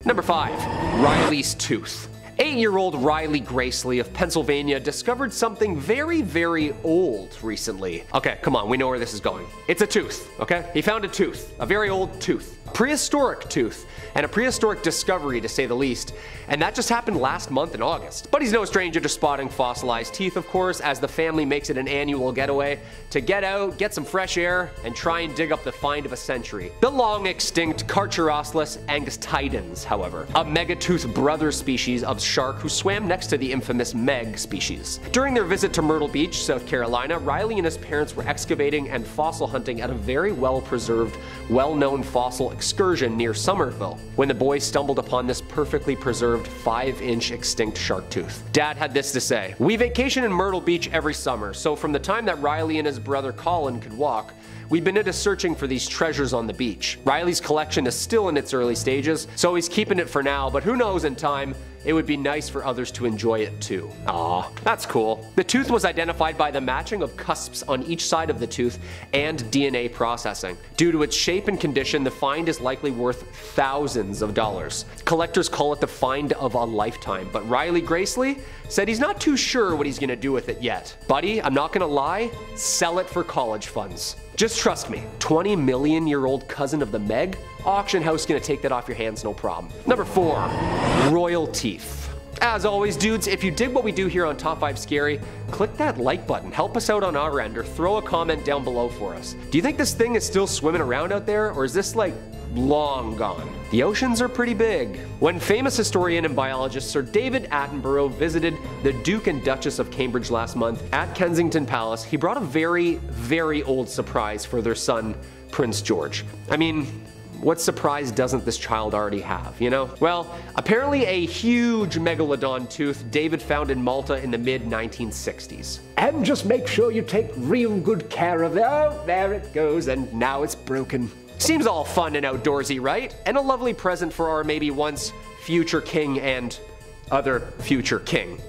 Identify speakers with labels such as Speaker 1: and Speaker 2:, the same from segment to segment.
Speaker 1: Number 5. Riley's tooth. 8-year-old Riley Gracely of Pennsylvania discovered something very, very old recently. Okay, come on, we know where this is going. It's a tooth, okay? He found a tooth, a very old tooth, a prehistoric tooth, and a prehistoric discovery to say the least. And that just happened last month in August. But he's no stranger to spotting fossilized teeth, of course, as the family makes it an annual getaway to get out, get some fresh air, and try and dig up the find of a century. The long extinct Carcharosaurus angustidens, however, a megatooth brother species of shark who swam next to the infamous Meg species. During their visit to Myrtle Beach, South Carolina, Riley and his parents were excavating and fossil hunting at a very well-preserved, well-known fossil excursion near Somerville, when the boys stumbled upon this perfectly preserved 5-inch extinct shark tooth. Dad had this to say: "We vacation in Myrtle Beach every summer, so from the time that Riley and his brother Colin could walk, we've been into searching for these treasures on the beach. Riley's collection is still in its early stages, so he's keeping it for now, but who knows, in time, it would be nice for others to enjoy it too." Aw, that's cool. The tooth was identified by the matching of cusps on each side of the tooth and DNA processing. Due to its shape and condition, the find is likely worth thousands of dollars. Collectors call it the find of a lifetime, but Riley Gracely said he's not too sure what he's gonna do with it yet. Buddy, I'm not gonna lie, sell it for college funds. Just trust me, 20 million year old cousin of the Meg? Auction house gonna take that off your hands, no problem. Number 4. Royal teeth. As always, dudes, if you dig what we do here on Top 5 Scary, click that like button, help us out on our end, or throw a comment down below for us. Do you think this thing is still swimming around out there, or is this like long gone? The oceans are pretty big. When famous historian and biologist Sir David Attenborough visited the Duke and Duchess of Cambridge last month at Kensington Palace, he brought a very, very old surprise for their son, Prince George. I mean, what surprise doesn't this child already have, you know? Well, apparently a huge Megalodon tooth David found in Malta in the mid-1960s.
Speaker 2: And just make sure you take real good care of it. Oh, there it goes, and now it's broken.
Speaker 1: Seems all fun and outdoorsy, right? And a lovely present for our maybe once future king and other future king.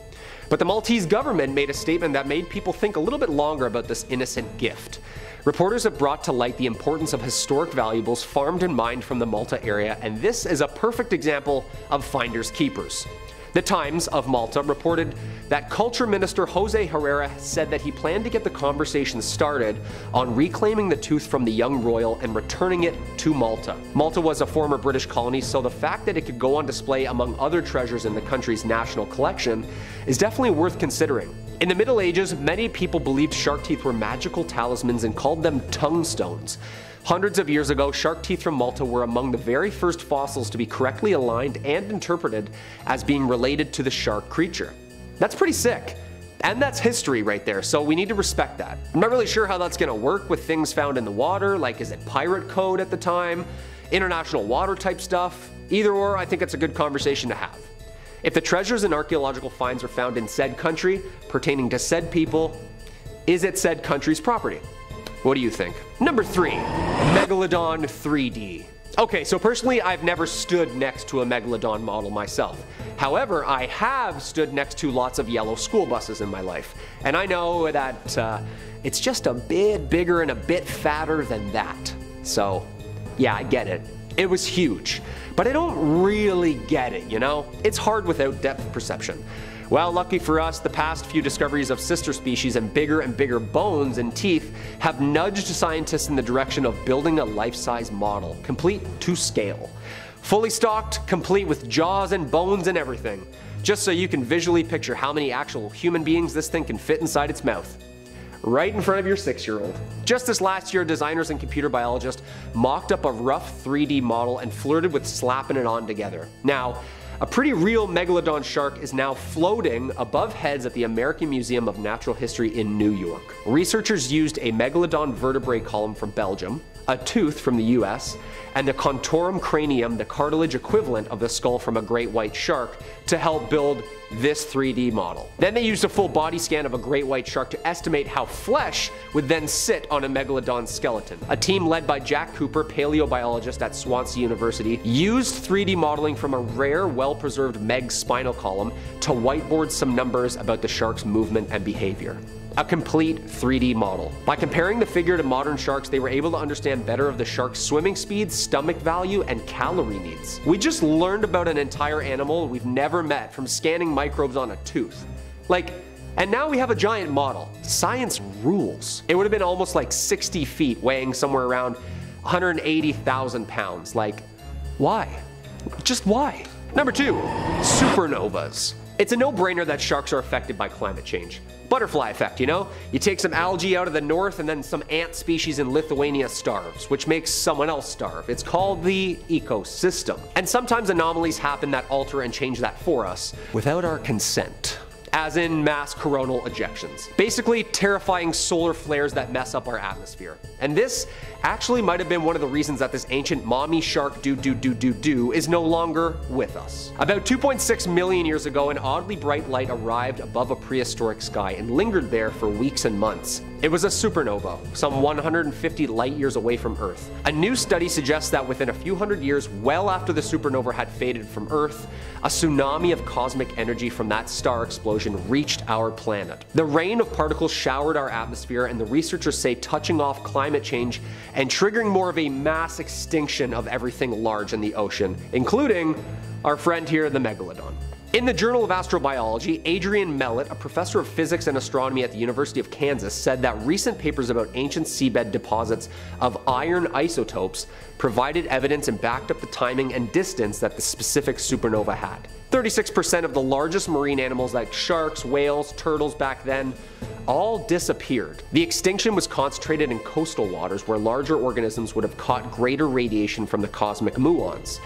Speaker 1: But the Maltese government made a statement that made people think a little bit longer about this innocent gift. Reporters have brought to light the importance of historic valuables farmed and mined from the Malta area, and this is a perfect example of finders keepers. The Times of Malta reported that Culture Minister Jose Herrera said that he planned to get the conversation started on reclaiming the tooth from the young royal and returning it to Malta. Malta was a former British colony, so the fact that it could go on display among other treasures in the country's national collection is definitely worth considering. In the Middle Ages, many people believed shark teeth were magical talismans and called them tongue stones. Hundreds of years ago, shark teeth from Malta were among the very first fossils to be correctly aligned and interpreted as being related to the shark creature. That's pretty sick. And that's history right there, so we need to respect that. I'm not really sure how that's gonna work with things found in the water, like is it pirate code at the time, international water type stuff? Either or, I think it's a good conversation to have. If the treasures and archaeological finds are found in said country, pertaining to said people, is it said country's property? What do you think? Number 3. Megalodon 3D. Okay, so personally I've never stood next to a Megalodon model myself. However, I have stood next to lots of yellow school buses in my life. And I know that it's just a bit bigger and a bit fatter than that. So yeah, I get it. It was huge. But I don't really get it, you know? It's hard without depth perception. Well, lucky for us, the past few discoveries of sister species and bigger bones and teeth have nudged scientists in the direction of building a life-size model, complete to scale. Fully stocked, complete with jaws and bones and everything. Just so you can visually picture how many actual human beings this thing can fit inside its mouth. Right in front of your 6-year-old. Just this last year, designers and computer biologists mocked up a rough 3D model and flirted with slapping it on together. Now, a pretty real Megalodon shark is now floating above heads at the American Museum of Natural History in New York. Researchers used a Megalodon vertebrae column from Belgium, a tooth from the US, and the contorum cranium, the cartilage equivalent of the skull from a great white shark, to help build this 3D model. Then they used a full body scan of a great white shark to estimate how flesh would then sit on a Megalodon skeleton. A team led by Jack Cooper, paleobiologist at Swansea University, used 3D modeling from a rare, well-preserved Meg spinal column to whiteboard some numbers about the shark's movement and behavior. a complete 3D model. By comparing the figure to modern sharks, they were able to understand better of the shark's swimming speed, stomach value, and calorie needs. We just learned about an entire animal we've never met from scanning microbes on a tooth. And now we have a giant model. Science rules. It would have been almost like 60 feet, weighing somewhere around 180,000 pounds. Like, why? Just why? Number 2, supernovas. It's a no-brainer that sharks are affected by climate change. Butterfly effect, you know? You take some algae out of the north and then some ant species in Lithuania starves, which makes someone else starve. It's called the ecosystem. And sometimes anomalies happen that alter and change that for us without our consent. As in mass coronal ejections. Basically, terrifying solar flares that mess up our atmosphere. And this actually might have been one of the reasons that this ancient mommy shark is no longer with us. About 2.6 million years ago, an oddly bright light arrived above a prehistoric sky and lingered there for weeks and months. It was a supernova, some 150 light years away from Earth. A new study suggests that within a few hundred years, well after the supernova had faded from Earth, a tsunami of cosmic energy from that star explosion reached our planet. The rain of particles showered our atmosphere, and the researchers say touching off climate change and triggering more of a mass extinction of everything large in the ocean, including our friend here, the Megalodon. In the Journal of Astrobiology, Adrian Mellett, a professor of physics and astronomy at the University of Kansas, said that recent papers about ancient seabed deposits of iron isotopes provided evidence and backed up the timing and distance that the specific supernova had. 36% of the largest marine animals like sharks, whales, turtles back then all disappeared. The extinction was concentrated in coastal waters where larger organisms would have caught greater radiation from the cosmic muons.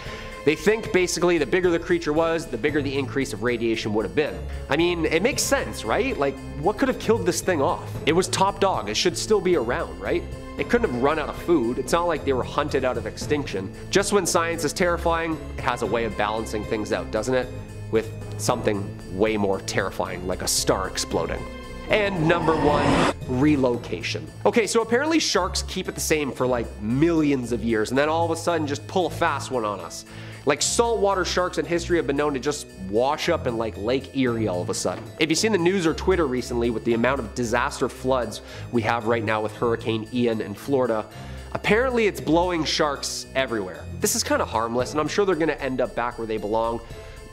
Speaker 1: They think basically the bigger the creature was, the bigger the increase of radiation would have been. I mean, it makes sense, right? Like, what could have killed this thing off? It was top dog, it should still be around, right? It couldn't have run out of food. It's not like they were hunted out of extinction. Just when science is terrifying, it has a way of balancing things out, doesn't it? With something way more terrifying, like a star exploding. And number 1, relocation. Okay, so apparently sharks keep it the same for like millions of years and then all of a sudden just pull a fast one on us. Like saltwater sharks in history have been known to just wash up in like Lake Erie all of a sudden. If you've seen the news or Twitter recently with the amount of disaster floods we have right now with Hurricane Ian in Florida, apparently it's blowing sharks everywhere. This is kind of harmless and I'm sure they're gonna end up back where they belong.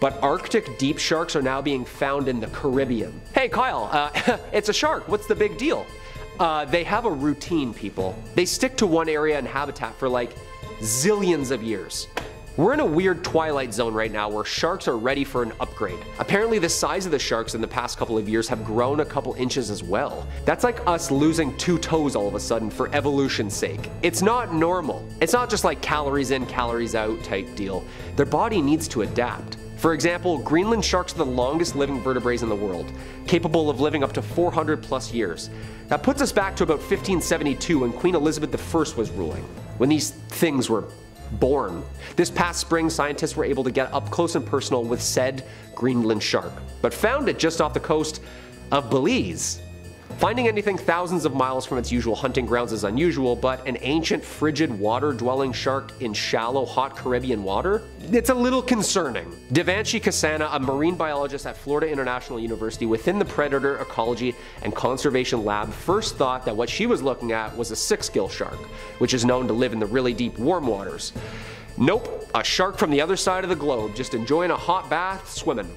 Speaker 1: But Arctic deep sharks are now being found in the Caribbean. Hey Kyle, it's a shark, what's the big deal? They have a routine, people. They stick to one area and habitat for like zillions of years. We're in a weird twilight zone right now where sharks are ready for an upgrade. Apparently the size of the sharks in the past couple of years have grown a couple inches as well. That's like us losing 2 toes all of a sudden for evolution's sake. It's not normal. It's not just like calories in, calories out type deal. Their body needs to adapt. For example, Greenland sharks are the longest living vertebrates in the world, capable of living up to 400 plus years. That puts us back to about 1572 when Queen Elizabeth I was ruling, when these things were born. This past spring, scientists were able to get up close and personal with said Greenland shark, but found it just off the coast of Belize. Finding anything thousands of miles from its usual hunting grounds is unusual, but an ancient frigid water-dwelling shark in shallow, hot Caribbean water? It's a little concerning. Devanshi Kasana, a marine biologist at Florida International University within the Predator Ecology and Conservation Lab, first thought that what she was looking at was a six-gill shark, which is known to live in the really deep warm waters. Nope, a shark from the other side of the globe, just enjoying a hot bath, swimming.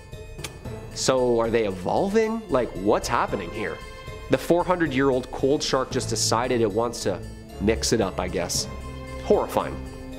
Speaker 1: So are they evolving? Like, what's happening here? The 400-year-old cold shark just decided it wants to mix it up, I guess. Horrifying.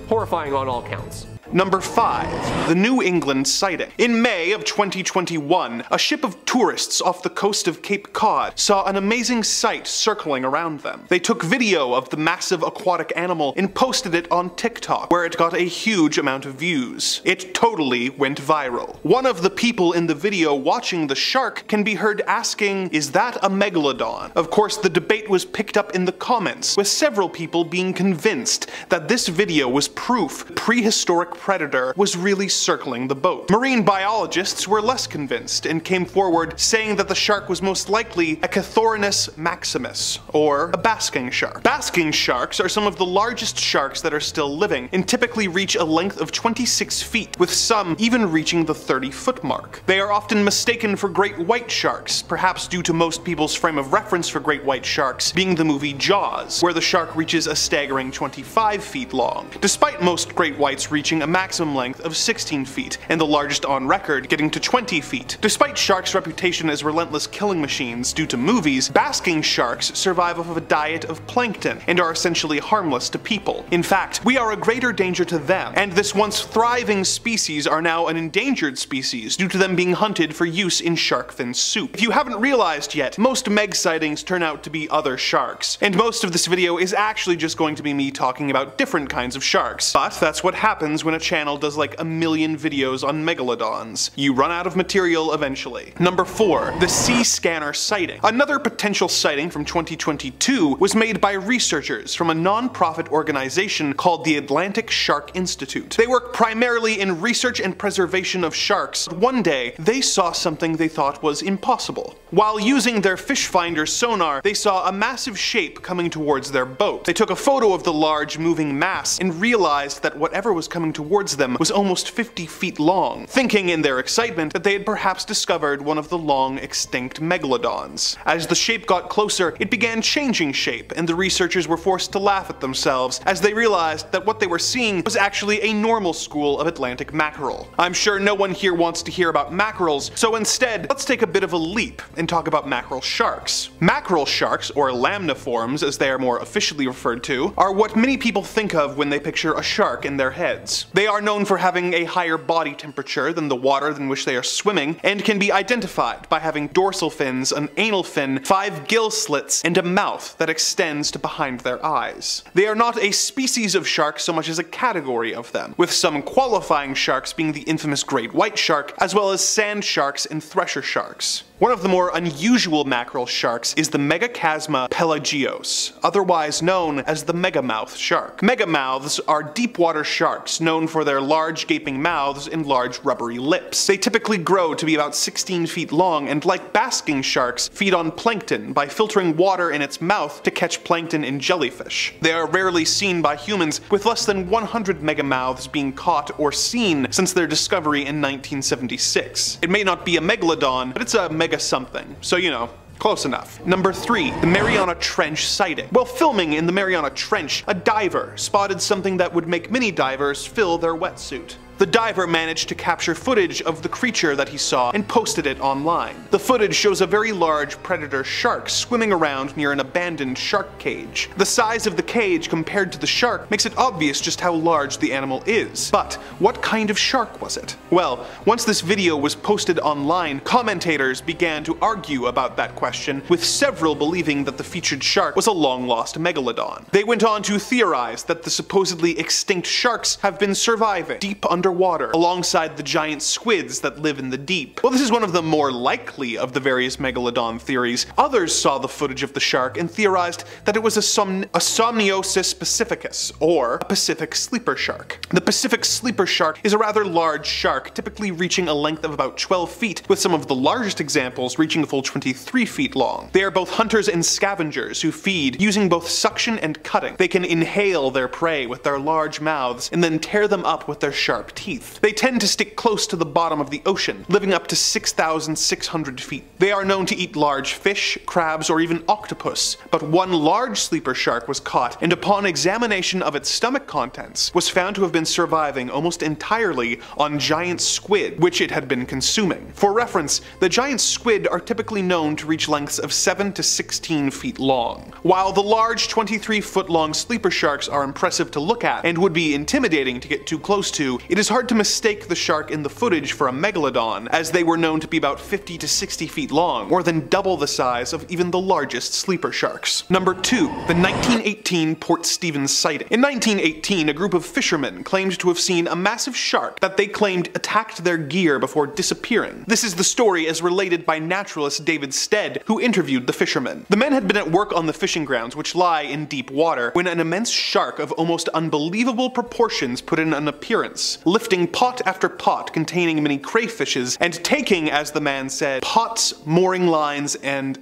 Speaker 1: Horrifying on all counts.
Speaker 3: Number 5. The New England sighting. In May of 2021, a ship of tourists off the coast of Cape Cod saw an amazing sight circling around them. They took video of the massive aquatic animal and posted it on TikTok, where it got a huge amount of views. It totally went viral. One of the people in the video watching the shark can be heard asking, "Is that a Megalodon?" Of course, the debate was picked up in the comments, with several people being convinced that this video was proof prehistoric predator was really circling the boat. Marine biologists were less convinced and came forward saying that the shark was most likely a Cathorinus maximus, or a basking shark. Basking sharks are some of the largest sharks that are still living and typically reach a length of 26 feet, with some even reaching the 30-foot mark. They are often mistaken for great white sharks, perhaps due to most people's frame of reference for great white sharks being the movie Jaws, where the shark reaches a staggering 25 feet long, despite most great whites reaching a maximum length of 16 feet, and the largest on record getting to 20 feet. Despite sharks' reputation as relentless killing machines due to movies, basking sharks survive off of a diet of plankton and are essentially harmless to people. In fact, we are a greater danger to them, and this once thriving species are now an endangered species due to them being hunted for use in shark fin soup. If you haven't realized yet, most Meg sightings turn out to be other sharks, and most of this video is actually just going to be me talking about different kinds of sharks. But that's what happens when a channel does like a million videos on megalodons. You run out of material eventually. Number 4. The Sea Scanner sighting. Another potential sighting from 2022 was made by researchers from a non-profit organization called the Atlantic Shark Institute. They work primarily in research and preservation of sharks. One day, they saw something they thought was impossible. While using their fish finder sonar, they saw a massive shape coming towards their boat. They took a photo of the large moving mass and realized that whatever was coming towards them was almost 50 feet long, thinking in their excitement that they had perhaps discovered one of the long extinct megalodons. As the shape got closer, it began changing shape, and the researchers were forced to laugh at themselves as they realized that what they were seeing was actually a normal school of Atlantic mackerel. I'm sure no one here wants to hear about mackerels, so instead, let's take a bit of a leap and talk about mackerel sharks. Mackerel sharks, or lamniforms as they are more officially referred to, are what many people think of when they picture a shark in their heads. They are known for having a higher body temperature than the water in which they are swimming, and can be identified by having dorsal fins, an anal fin, 5 gill slits, and a mouth that extends to behind their eyes. They are not a species of shark so much as a category of them, with some qualifying sharks being the infamous great white shark, as well as sand sharks and thresher sharks. One of the more unusual mackerel sharks is the Megachasma pelagios, otherwise known as the megamouth shark. Megamouths are deep water sharks known for their large gaping mouths and large rubbery lips. They typically grow to be about 16 feet long and, like basking sharks, feed on plankton by filtering water in its mouth to catch plankton and jellyfish. They are rarely seen by humans, with less than 100 megamouths being caught or seen since their discovery in 1976. It may not be a megalodon, but it's a mega something, so you know, close enough. Number 3. The Mariana Trench sighting. While filming in the Mariana Trench, a diver spotted something that would make many divers fill their wetsuit. The diver managed to capture footage of the creature that he saw and posted it online. The footage shows a very large predator shark swimming around near an abandoned shark cage. The size of the cage compared to the shark makes it obvious just how large the animal is. But what kind of shark was it? Well, once this video was posted online, commentators began to argue about that question, with several believing that the featured shark was a long-lost megalodon. They went on to theorize that the supposedly extinct sharks have been surviving deep underwater alongside the giant squids that live in the deep. Well, this is one of the more likely of the various megalodon theories. Others saw the footage of the shark and theorized that it was a Somniosis pacificus, or a Pacific sleeper shark. The Pacific sleeper shark is a rather large shark, typically reaching a length of about 12 feet, with some of the largest examples reaching a full 23 feet long. They are both hunters and scavengers who feed using both suction and cutting. They can inhale their prey with their large mouths and then tear them up with their sharp teeth. They tend to stick close to the bottom of the ocean, living up to 6,600 feet. They are known to eat large fish, crabs, or even octopus, but one large sleeper shark was caught, and upon examination of its stomach contents, was found to have been surviving almost entirely on giant squid, which it had been consuming. For reference, the giant squid are typically known to reach lengths of 7 to 16 feet long. While the large 23-foot-long sleeper sharks are impressive to look at and would be intimidating to get too close to, it is hard to mistake the shark in the footage for a megalodon, as they were known to be about 50 to 60 feet long, more than double the size of even the largest sleeper sharks. Number 2. The 1918 Port Stevens sighting. In 1918, a group of fishermen claimed to have seen a massive shark that they claimed attacked their gear before disappearing. This is the story as related by naturalist David Stead, who interviewed the fishermen. The men had been at work on the fishing grounds, which lie in deep water, when an immense shark of almost unbelievable proportions put in an appearance, lifting pot after pot containing many crayfishes, and taking, as the man said, pots, mooring lines, and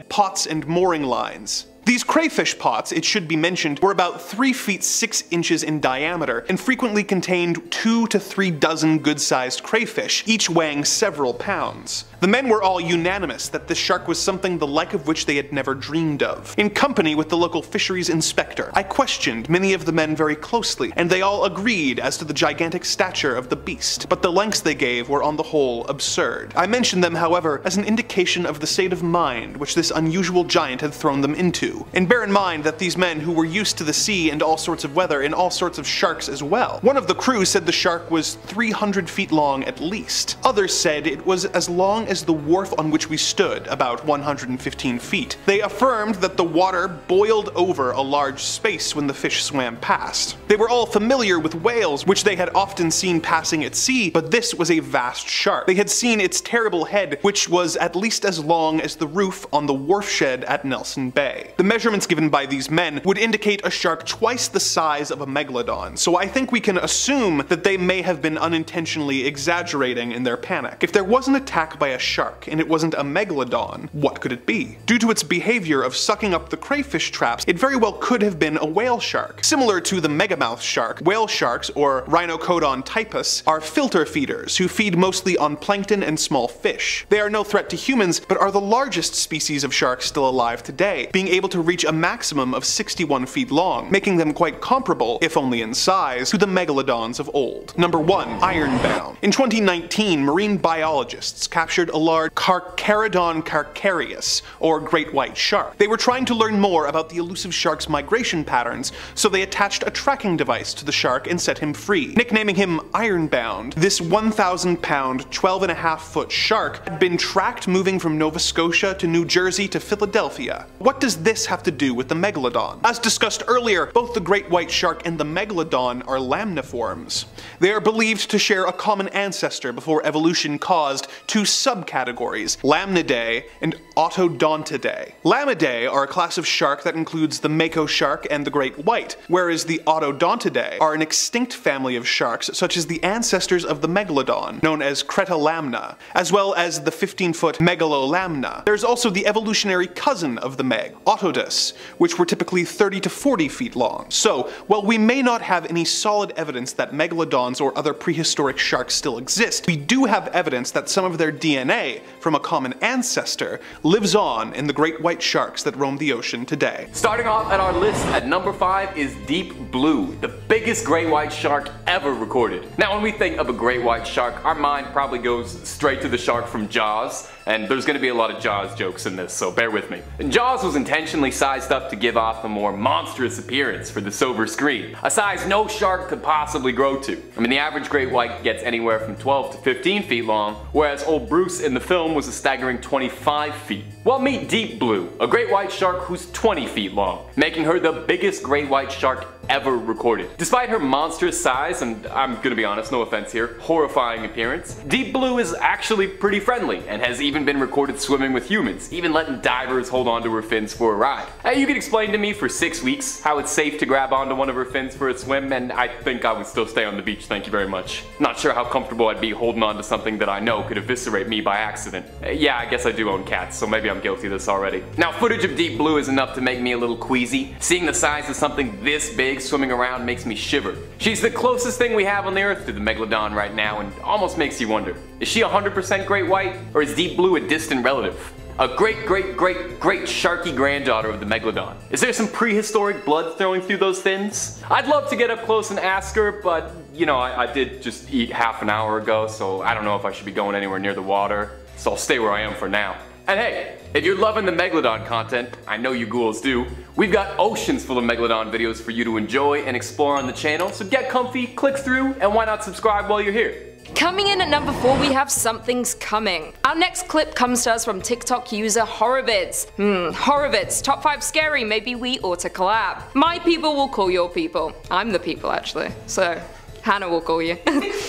Speaker 3: pots and mooring lines. These crayfish pots, it should be mentioned, were about 3 feet 6 inches in diameter and frequently contained 2 to 3 dozen good-sized crayfish, each weighing several pounds. The men were all unanimous that this shark was something the like of which they had never dreamed of. In company with the local fisheries inspector, I questioned many of the men very closely, and they all agreed as to the gigantic stature of the beast, but the lengths they gave were on the whole absurd. I mentioned them, however, as an indication of the state of mind which this unusual giant had thrown them into. And bear in mind that these men who were used to the sea and all sorts of weather and all sorts of sharks as well. One of the crew said the shark was 300 feet long at least. Others said it was as long as the wharf on which we stood, about 115 feet. They affirmed that the water boiled over a large space when the fish swam past. They were all familiar with whales, which they had often seen passing at sea, but this was a vast shark. They had seen its terrible head, which was at least as long as the roof on the wharf shed at Nelson Bay. The measurements given by these men would indicate a shark twice the size of a megalodon, so I think we can assume that they may have been unintentionally exaggerating in their panic. If there was an attack by a shark and it wasn't a megalodon, what could it be? Due to its behavior of sucking up the crayfish traps, it very well could have been a whale shark. Similar to the megamouth shark, whale sharks, or Rhinocodon typus, are filter feeders who feed mostly on plankton and small fish. They are no threat to humans, but are the largest species of sharks still alive today, being able to reach a maximum of 61 feet long, making them quite comparable, if only in size, to the megalodons of old. Number 1. Ironbound. In 2019, marine biologists captured a large Carcharodon carcharias, or great white shark. They were trying to learn more about the elusive shark's migration patterns, so they attached a tracking device to the shark and set him free. Nicknaming him Ironbound, this 1,000-pound, 12.5-foot shark had been tracked moving from Nova Scotia to New Jersey to Philadelphia. What does this have to do with the megalodon? As discussed earlier, both the great white shark and the megalodon are lamniforms. They are believed to share a common ancestor before evolution caused two subcategories, Lamnidae and Autodontidae. Lamnidae are a class of shark that includes the mako shark and the great white, whereas the Autodontidae are an extinct family of sharks such as the ancestors of the megalodon, known as Cretalamna, as well as the 15-foot Megalolamna. There's also the evolutionary cousin of the meg, Autodus, which were typically 30 to 40 feet long. So, while we may not have any solid evidence that megalodons or other prehistoric sharks still exist, we do have evidence that some of their DNA from a common ancestor lives on in the great white sharks that roam the ocean today.
Speaker 4: Starting off at our list at number 5 is deep blue, the biggest great white shark ever recorded. Now when we think of a great white shark, our mind probably goes straight to the shark from Jaws, and there's going to be a lot of Jaws jokes in this, so bear with me. Jaws was intentionally sized up to give off a more monstrous appearance for the silver screen, a size no shark could possibly grow to. I mean, the average great white gets anywhere from 12 to 15 feet long, whereas old Bruce in the film was a staggering 25 feet. Well, meet Deep Blue, a great white shark who's 20 feet long, making her the biggest great white shark ever recorded. Despite her monstrous size, and I'm gonna be honest, no offense here, horrifying appearance, Deep Blue is actually pretty friendly and has even been recorded swimming with humans, even letting divers hold onto her fins for a ride. You could explain to me for 6 weeks how it's safe to grab onto one of her fins for a swim, and I think I would still stay on the beach, thank you very much. Not sure how comfortable I'd be holding on to something that I know could eviscerate me by accident. Yeah, I guess I do own cats, so maybe I'm guilty of this already. Now, footage of Deep Blue is enough to make me a little queasy. Seeing the size of something this big swimming around makes me shiver. She's the closest thing we have on the earth to the Megalodon right now, and almost makes you wonder, is she 100% great white, or is Deep Blue a distant relative? A great sharky granddaughter of the Megalodon. Is there some prehistoric blood flowing through those fins? I'd love to get up close and ask her, but you know, I did just eat half an hour ago, so I don't know if I should be going anywhere near the water, so I'll stay where I am for now. And hey, if you're loving the Megalodon content, I know you ghouls do, we've got oceans full of Megalodon videos for you to enjoy and explore on the channel, so get comfy, click through, and why not subscribe while you're here?
Speaker 5: Coming in at number 4, we have Something's Coming. Our next clip comes to us from TikTok user Horrorvids. Horrorvids, top 5 scary, maybe we ought to collab. My people will call your people. I'm the people actually, so Hannah will call you.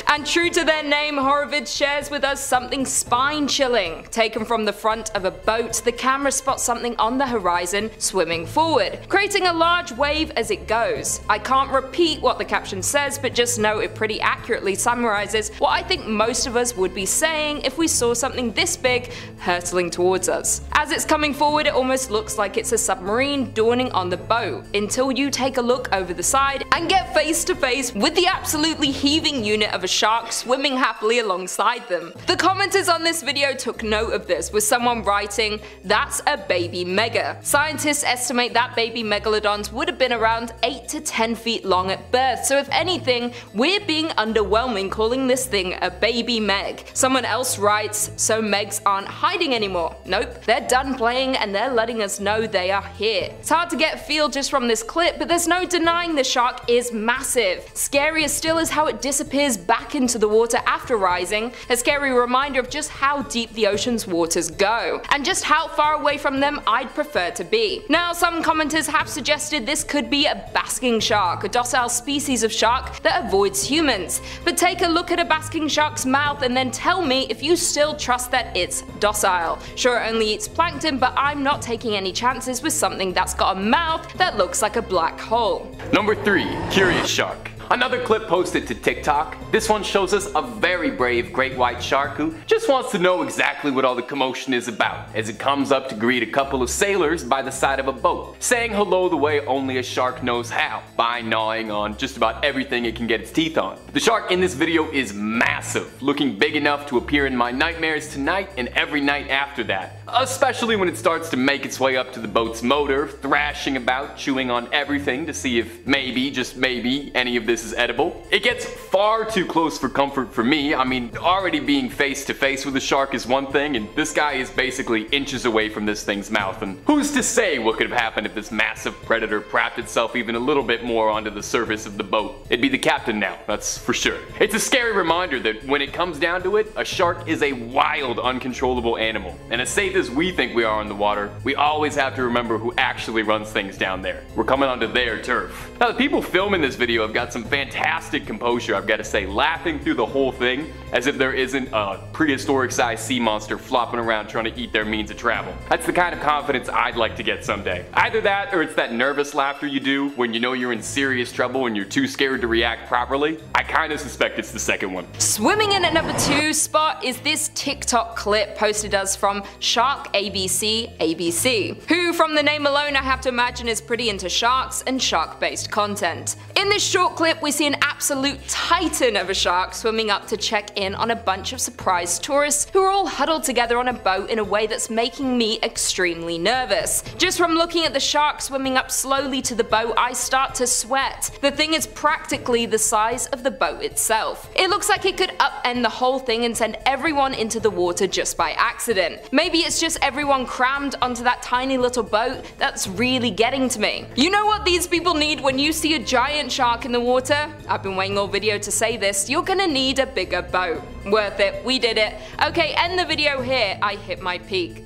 Speaker 5: And true to their name, Horovids shares with us something spine-chilling. Taken from the front of a boat, the camera spots something on the horizon swimming forward, creating a large wave as it goes. I can't repeat what the caption says, but just know it pretty accurately summarizes what I think most of us would be saying if we saw something this big hurtling towards us. As it's coming forward, it almost looks like it's a submarine dawning on the boat, until you take a look over the side and get face to face with the absolutely heaving unit of a shark swimming happily alongside them. The commenters on this video took note of this, with someone writing, "That's a baby mega." Scientists estimate that baby megalodons would have been around 8 to 10 feet long at birth, so if anything, we're being underwhelming calling this thing a baby meg. Someone else writes, "So megs aren't hiding anymore." Nope, they're done playing and they're letting us know they are here. It's hard to get a feel just from this clip, but there's no denying the shark is massive. Scarier still is how it disappears back into the water after rising, a scary reminder of just how deep the ocean's waters go, and just how far away from them I'd prefer to be. Now, some commenters have suggested this could be a basking shark, a docile species of shark that avoids humans. But take a look at a basking shark's mouth and then tell me if you still trust that it's docile. Sure, it only eats plankton, but I'm not taking any chances with something that's got a mouth that looks like a black hole.
Speaker 4: Number 3. Curious shark. Another clip posted to TikTok. This one shows us a very brave great white shark who just wants to know exactly what all the commotion is about, as it comes up to greet a couple of sailors by the side of a boat, saying hello the way only a shark knows how, by gnawing on just about everything it can get its teeth on. The shark in this video is massive, looking big enough to appear in my nightmares tonight and every night after that, especially when it starts to make its way up to the boat's motor, thrashing about, chewing on everything to see if maybe, just maybe, any of this is edible. It gets far too close for comfort for me. I mean, already being face to face with a shark is one thing, and this guy is basically inches away from this thing's mouth, and who's to say what could have happened if this massive predator propped itself even a little bit more onto the surface of the boat? It'd be the captain now, that's for sure. It's a scary reminder that when it comes down to it, a shark is a wild, uncontrollable animal, and as safe as we think we are in the water, we always have to remember who actually runs things down there. We're coming onto their turf. Now, the people filming this video have got some fantastic composure, I've got to say, laughing through the whole thing as if there isn't a prehistoric sized sea monster flopping around trying to eat their means of travel. That's the kind of confidence I'd like to get someday. Either that, or it's that nervous laughter you do when you know you're in serious trouble and you're too scared to react properly. I kinda suspect it's the second one.
Speaker 5: Swimming in at number 2 spot is this TikTok clip posted us from Shark ABC, who from the name alone I have to imagine is pretty into sharks and shark-based content. In this short clip, we see an absolute titan of a shark swimming up to check in on a bunch of surprised tourists who are all huddled together on a boat in a way that's making me extremely nervous. Just from looking at the shark swimming up slowly to the boat, I start to sweat. The thing is practically the size of the boat itself. It looks like it could upend the whole thing and send everyone into the water just by accident. Maybe it's just everyone crammed onto that tiny little boat that's really getting to me. You know what these people need when you see a giant shark in the water? I've been waiting all video to say this, you're gonna need a bigger boat. Worth it, we did it. Okay, end the video here, I hit my peak.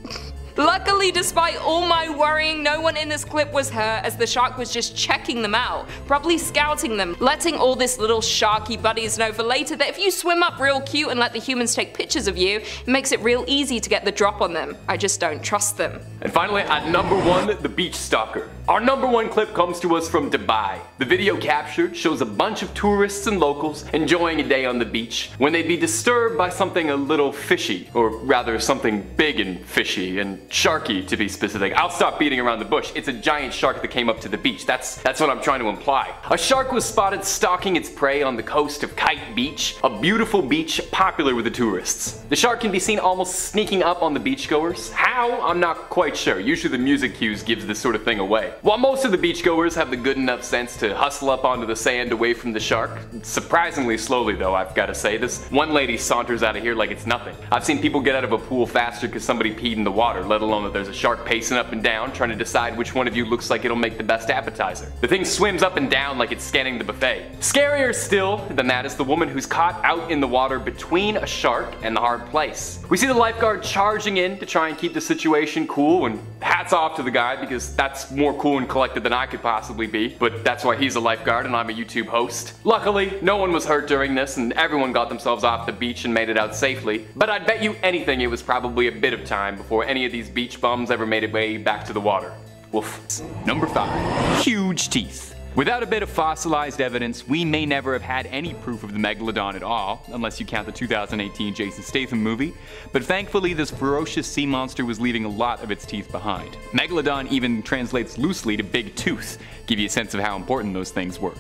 Speaker 5: Luckily, despite all my worrying, no one in this clip was hurt, as the shark was just checking them out, probably scouting them, letting all this little sharky buddies know for later that if you swim up real cute and let the humans take pictures of you, it makes it real easy to get the drop on them. I just don't trust them.
Speaker 4: And finally, at number 1, the Beach Stalker. Our number 1 clip comes to us from Dubai. The video captured shows a bunch of tourists and locals enjoying a day on the beach when they'd be disturbed by something a little fishy, or rather something big and fishy and sharky to be specific. I'll stop beating around the bush. It's a giant shark that came up to the beach. That's what I'm trying to imply. A shark was spotted stalking its prey on the coast of Kite Beach, a beautiful beach popular with the tourists. The shark can be seen almost sneaking up on the beachgoers. How? I'm not quite sure. Usually the music cues gives this sort of thing away. While most of the beachgoers have the good enough sense to hustle up onto the sand away from the shark, surprisingly slowly though, I've got to say. This one lady saunters out of here like it's nothing. I've seen people get out of a pool faster because somebody peed in the water, let alone that there's a shark pacing up and down trying to decide which one of you looks like it'll make the best appetizer. The thing swims up and down like it's scanning the buffet. Scarier still than that is the woman who's caught out in the water between a shark and the hard place. We see the lifeguard charging in to try and keep the situation cool when half Hats off to the guy, because that's more cool and collected than I could possibly be, but that's why he's a lifeguard and I'm a YouTube host. Luckily, no one was hurt during this and everyone got themselves off the beach and made it out safely, but I'd bet you anything it was probably a bit of time before any of these beach bums ever made it way back to the water. Woof. Number 5. Huge teeth. Without a bit of fossilized evidence, we may never have had any proof of the Megalodon at all, unless you count the 2018 Jason Statham movie, but thankfully this ferocious sea monster was leaving a lot of its teeth behind. Megalodon even translates loosely to big tooth, give you a sense of how important those things were.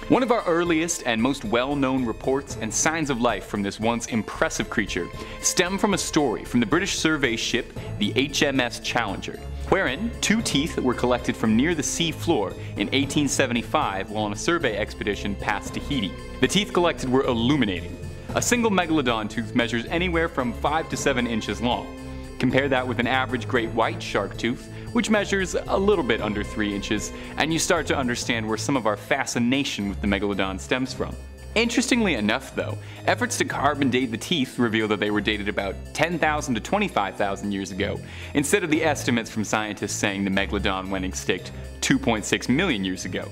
Speaker 4: One of our earliest and most well-known reports and signs of life from this once impressive creature stem from a story from the British survey ship the HMS Challenger, wherein 2 teeth were collected from near the sea floor in 1875 while on a survey expedition past Tahiti. The teeth collected were illuminating. A single Megalodon tooth measures anywhere from 5 to 7 inches long. Compare that with an average great white shark tooth, which measures a little bit under 3 inches, and you start to understand where some of our fascination with the Megalodon stems from. Interestingly enough though, efforts to carbon date the teeth reveal that they were dated about 10,000 to 25,000 years ago, instead of the estimates from scientists saying the Megalodon went extinct 2.6 million years ago.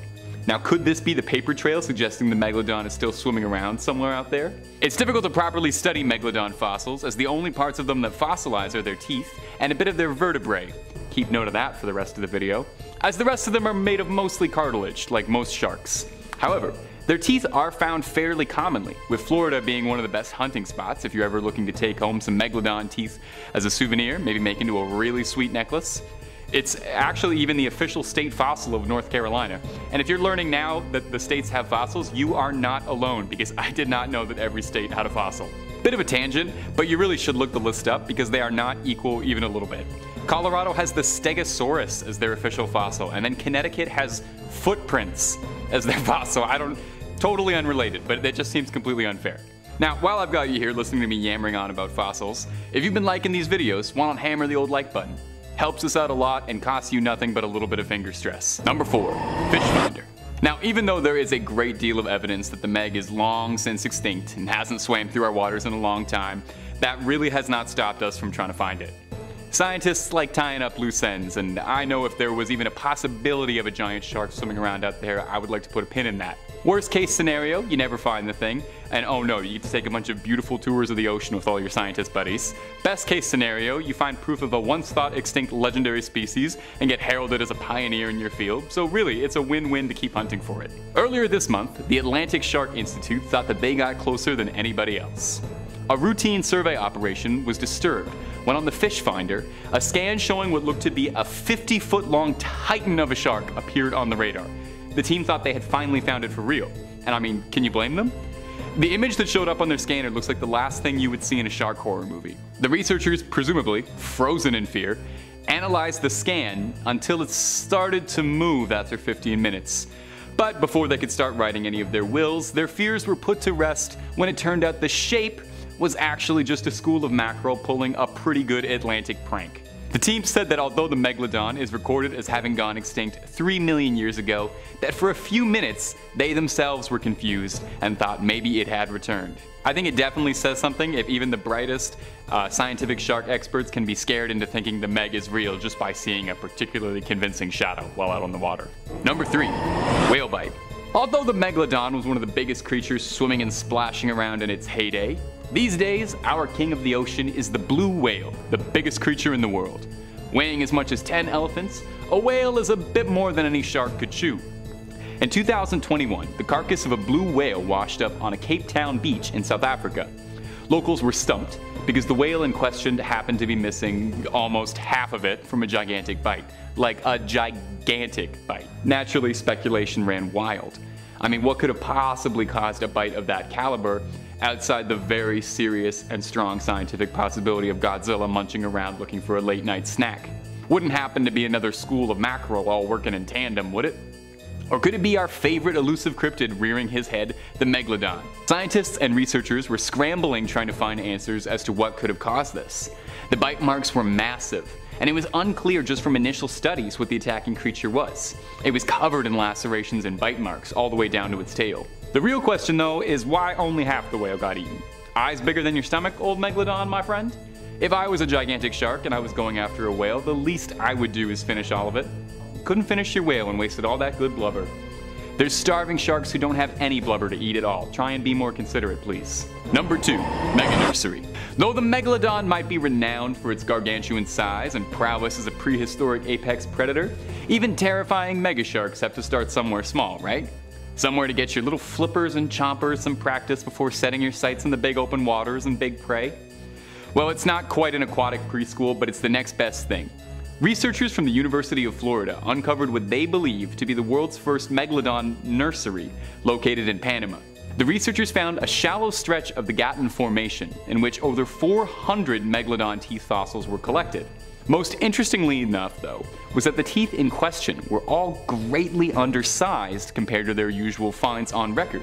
Speaker 4: Now, could this be the paper trail suggesting the Megalodon is still swimming around somewhere out there? It's difficult to properly study Megalodon fossils, as the only parts of them that fossilize are their teeth and a bit of their vertebrae. Keep note of that for the rest of the video, as the rest of them are made of mostly cartilage, like most sharks. However, their teeth are found fairly commonly, with Florida being one of the best hunting spots if you're ever looking to take home some Megalodon teeth as a souvenir, maybe make into a really sweet necklace. It's actually even the official state fossil of North Carolina. And if you're learning now that the states have fossils, you are not alone, because I did not know that every state had a fossil. Bit of a tangent, but you really should look the list up because they are not equal even a little bit. Colorado has the Stegosaurus as their official fossil, and then Connecticut has footprints as their fossil. Totally unrelated, but it just seems completely unfair. Now, while I've got you here listening to me yammering on about fossils, if you've been liking these videos, why not hammer the old like button? Helps us out a lot and costs you nothing but a little bit of finger stress. Number 4. Fish finder. Now, even though there is a great deal of evidence that the Meg is long since extinct and hasn't swam through our waters in a long time, that really has not stopped us from trying to find it. Scientists like tying up loose ends, and I know if there was even a possibility of a giant shark swimming around out there, I would like to put a pin in that. Worst case scenario, you never find the thing, and oh no, you get to take a bunch of beautiful tours of the ocean with all your scientist buddies. Best case scenario, you find proof of a once thought extinct legendary species and get heralded as a pioneer in your field, so really it's a win-win to keep hunting for it. Earlier this month, the Atlantic Shark Institute thought that they got closer than anybody else. A routine survey operation was disturbed when on the fish finder, a scan showing what looked to be a 50-foot long titan of a shark appeared on the radar. The team thought they had finally found it for real. And I mean, can you blame them? The image that showed up on their scanner looks like the last thing you would see in a shark horror movie. The researchers, presumably frozen in fear, analyzed the scan until it started to move after 15 minutes. But before they could start writing any of their wills, their fears were put to rest when it turned out the shape was actually just a school of mackerel pulling a pretty good Atlantic prank. The team said that although the Megalodon is recorded as having gone extinct 3 million years ago, that for a few minutes they themselves were confused and thought maybe it had returned. I think it definitely says something if even the brightest scientific shark experts can be scared into thinking the Meg is real just by seeing a particularly convincing shadow while out on the water. Number 3. Whale bite. Although the Megalodon was one of the biggest creatures swimming and splashing around in its heyday, these days, our king of the ocean is the blue whale, the biggest creature in the world. Weighing as much as 10 elephants, a whale is a bit more than any shark could chew. In 2021, the carcass of a blue whale washed up on a Cape Town beach in South Africa. Locals were stumped because the whale in question happened to be missing almost half of it from a gigantic bite. Like a gigantic bite. Naturally, speculation ran wild. I mean, what could have possibly caused a bite of that caliber outside the very serious and strong scientific possibility of Godzilla munching around looking for a late night snack? Wouldn't happen to be another school of mackerel all working in tandem, would it? Or could it be our favorite elusive cryptid rearing his head, the Megalodon? Scientists and researchers were scrambling trying to find answers as to what could have caused this. The bite marks were massive, and it was unclear just from initial studies what the attacking creature was. It was covered in lacerations and bite marks all the way down to its tail. The real question though is why only half the whale got eaten? Eyes bigger than your stomach, old Megalodon, my friend? If I was a gigantic shark and I was going after a whale, the least I would do is finish all of it. Couldn't finish your whale and wasted all that good blubber. There's starving sharks who don't have any blubber to eat at all. Try and be more considerate, please. Number 2, Mega Nursery. Though the Megalodon might be renowned for its gargantuan size and prowess as a prehistoric apex predator, even terrifying mega sharks have to start somewhere small, right? Somewhere to get your little flippers and chompers some practice before setting your sights in the big open waters and big prey. Well, it's not quite an aquatic preschool, but it's the next best thing. Researchers from the University of Florida uncovered what they believe to be the world's first Megalodon nursery located in Panama. The researchers found a shallow stretch of the Gatun Formation in which over 400 Megalodon teeth fossils were collected. Most interestingly enough, though, was that the teeth in question were all greatly undersized compared to their usual finds on record,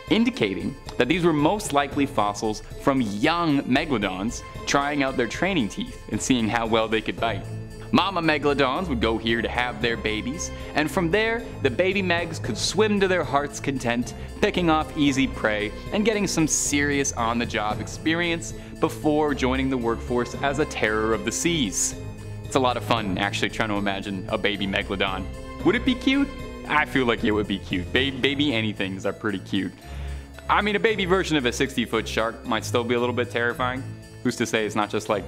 Speaker 4: indicating that these were most likely fossils from young Megalodons trying out their training teeth and seeing how well they could bite. Mama Megalodons would go here to have their babies, and from there, the baby Megs could swim to their heart's content, picking off easy prey and getting some serious on-the-job experience before joining the workforce as a terror of the seas. It's a lot of fun actually trying to imagine a baby Megalodon. Would it be cute? I feel like it would be cute. Baby anythings are pretty cute. I mean, a baby version of a 60-foot shark might still be a little bit terrifying. Who's to say it's not just like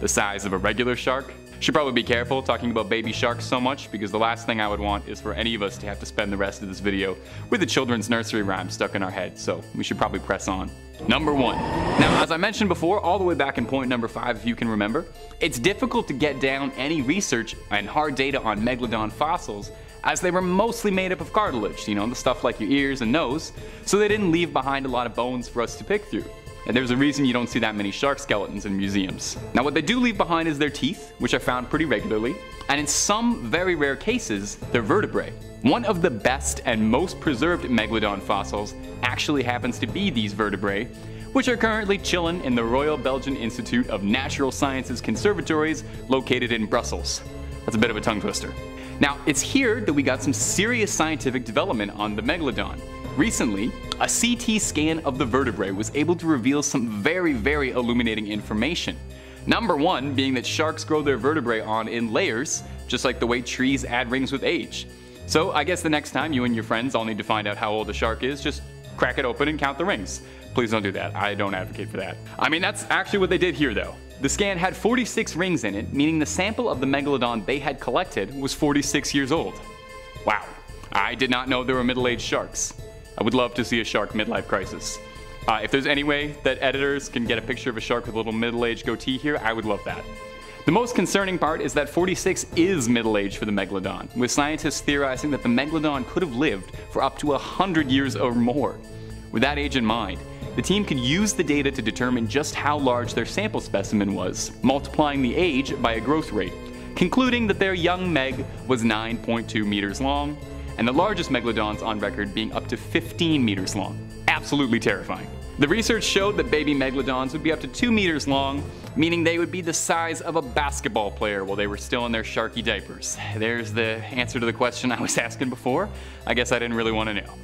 Speaker 4: the size of a regular shark? Should probably be careful talking about baby sharks so much, because the last thing I would want is for any of us to have to spend the rest of this video with a children's nursery rhyme stuck in our head, so we should probably press on. Number 1. Now, as I mentioned before, all the way back in point number 5 if you can remember, it's difficult to get down any research and hard data on Megalodon fossils as they were mostly made up of cartilage, you know, the stuff like your ears and nose, so they didn't leave behind a lot of bones for us to pick through. And there's a reason you don't see that many shark skeletons in museums. Now, what they do leave behind is their teeth, which are found pretty regularly, and in some very rare cases, their vertebrae. One of the best and most preserved Megalodon fossils actually happens to be these vertebrae, which are currently chilling in the Royal Belgian Institute of Natural Sciences Conservatories located in Brussels. That's a bit of a tongue twister. Now, it's here that we got some serious scientific development on the Megalodon. Recently, a CT scan of the vertebrae was able to reveal some very illuminating information. Number 1 being that sharks grow their vertebrae on in layers, just like the way trees add rings with age. So I guess the next time you and your friends all need to find out how old a shark is, just crack it open and count the rings. Please don't do that. I don't advocate for that. I mean, that's actually what they did here though. The scan had 46 rings in it, meaning the sample of the Megalodon they had collected was 46 years old. Wow, I did not know there were middle-aged sharks. I would love to see a shark midlife crisis. If there's any way that editors can get a picture of a shark with a little middle-aged goatee here, I would love that. The most concerning part is that 46 is middle age for the Megalodon, with scientists theorizing that the Megalodon could have lived for up to 100 years or more. With that age in mind, the team could use the data to determine just how large their sample specimen was, multiplying the age by a growth rate, concluding that their young Meg was 9.2 meters long, and the largest Megalodons on record being up to 15 meters long. Absolutely terrifying. The research showed that baby Megalodons would be up to 2 meters long, meaning they would be the size of a basketball player while they were still in their sharky diapers. There's the answer to the question I was asking before. I guess I didn't really want to know.